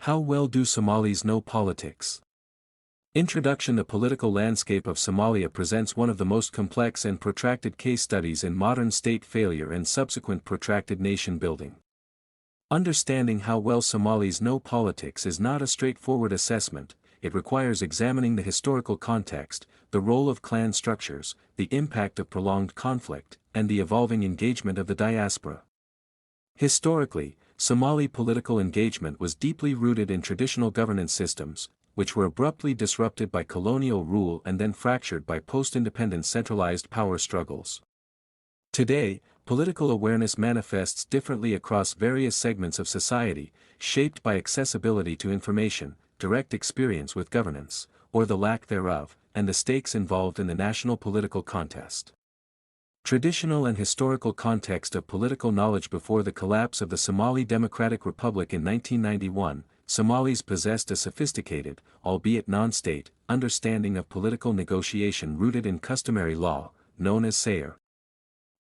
How well do Somalis know politics? Introduction. The political landscape of Somalia presents one of the most complex and protracted case studies in modern state failure and subsequent protracted nation building. Understanding how well Somalis know politics is not a straightforward assessment. It requires examining the historical context, the role of clan structures, the impact of prolonged conflict, and the evolving engagement of the diaspora. Historically, Somali political engagement was deeply rooted in traditional governance systems, which were abruptly disrupted by colonial rule and then fractured by post-independence centralized power struggles. Today, political awareness manifests differently across various segments of society, shaped by accessibility to information, direct experience with governance, or the lack thereof, and the stakes involved in the national political contest. Traditional and historical context of political knowledge. Before the collapse of the Somali Democratic Republic in 1991, Somalis possessed a sophisticated, albeit non-state, understanding of political negotiation rooted in customary law, known as Sayr.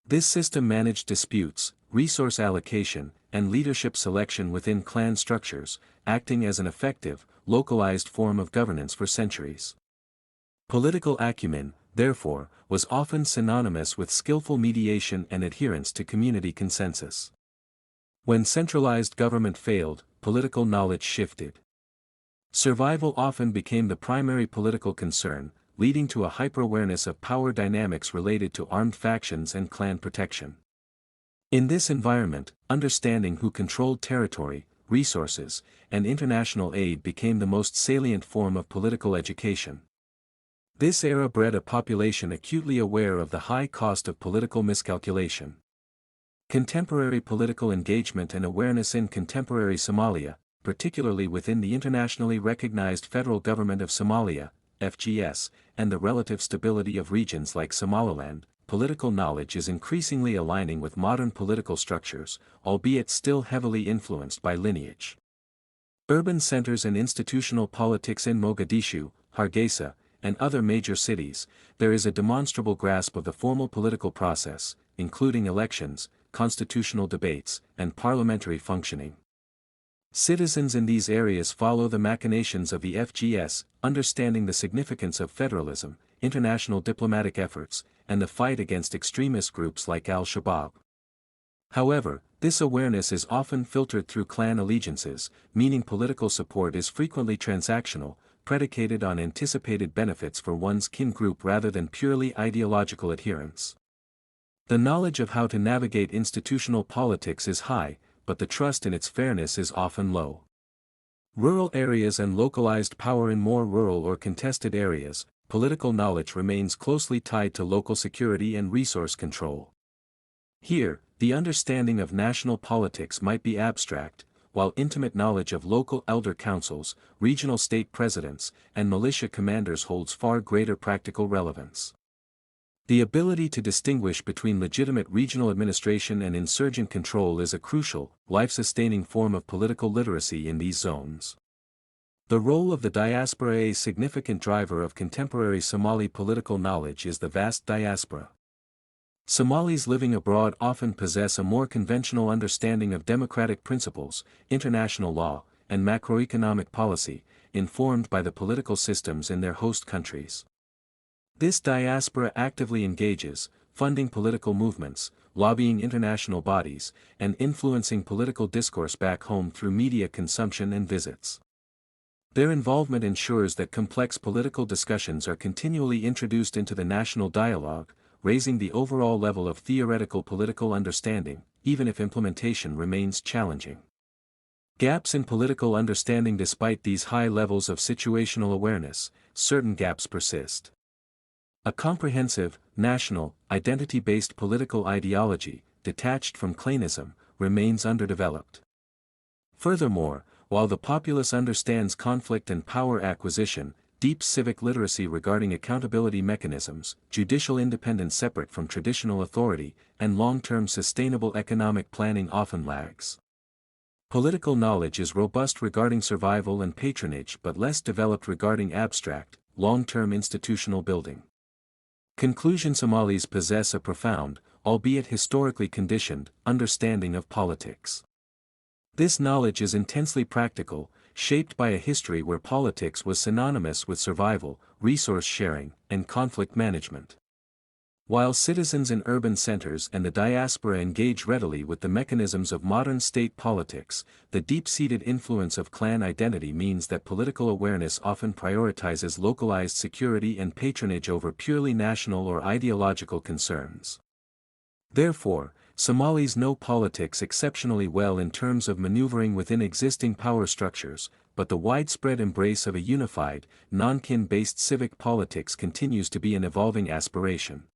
This system managed disputes, resource allocation, and leadership selection within clan structures, acting as an effective, localized form of governance for centuries. Political acumen, therefore, was often synonymous with skillful mediation and adherence to community consensus. When centralized government failed, political knowledge shifted. Survival often became the primary political concern, leading to a hyper-awareness of power dynamics related to armed factions and clan protection. In this environment, understanding who controlled territory, resources, and international aid became the most salient form of political education. This era bred a population acutely aware of the high cost of political miscalculation. Contemporary political engagement and awareness. In contemporary Somalia, particularly within the internationally recognized Federal Government of Somalia, FGS, and the relative stability of regions like Somaliland, political knowledge is increasingly aligning with modern political structures, albeit still heavily influenced by lineage. Urban centers and institutional politics. In Mogadishu, Hargeisa, and other major cities, there is a demonstrable grasp of the formal political process, including elections, constitutional debates, and parliamentary functioning. Citizens in these areas follow the machinations of the FGS, understanding the significance of federalism, international diplomatic efforts, and the fight against extremist groups like Al-Shabaab. However, this awareness is often filtered through clan allegiances, meaning political support is frequently transactional, predicated on anticipated benefits for one's kin group rather than purely ideological adherence. The knowledge of how to navigate institutional politics is high, but the trust in its fairness is often low. Rural areas and localized power. In more rural or contested areas, political knowledge remains closely tied to local security and resource control. Here, the understanding of national politics might be abstract, while intimate knowledge of local elder councils, regional state presidents, and militia commanders holds far greater practical relevance. The ability to distinguish between legitimate regional administration and insurgent control is a crucial, life-sustaining form of political literacy in these zones. The role of the diaspora. A significant driver of contemporary Somali political knowledge is the vast diaspora. Somalis living abroad often possess a more conventional understanding of democratic principles, international law, and macroeconomic policy, informed by the political systems in their host countries. This diaspora actively engages, funding political movements, lobbying international bodies, and influencing political discourse back home through media consumption and visits. Their involvement ensures that complex political discussions are continually introduced into the national dialogue, raising the overall level of theoretical political understanding, even if implementation remains challenging. Gaps in political understanding. Despite these high levels of situational awareness, certain gaps persist. A comprehensive, national, identity-based political ideology, detached from clanism, remains underdeveloped. Furthermore, while the populace understands conflict and power acquisition, deep civic literacy regarding accountability mechanisms, judicial independence separate from traditional authority, and long-term sustainable economic planning often lags. Political knowledge is robust regarding survival and patronage but less developed regarding abstract, long-term institutional building. Conclusion. Somalis possess a profound, albeit historically conditioned, understanding of politics. This knowledge is intensely practical, shaped by a history where politics was synonymous with survival, resource sharing, and conflict management. While citizens in urban centers and the diaspora engage readily with the mechanisms of modern state politics, the deep-seated influence of clan identity means that political awareness often prioritizes localized security and patronage over purely national or ideological concerns. Therefore, Somalis know politics exceptionally well in terms of maneuvering within existing power structures, but the widespread embrace of a unified, non-kin-based civic politics continues to be an evolving aspiration.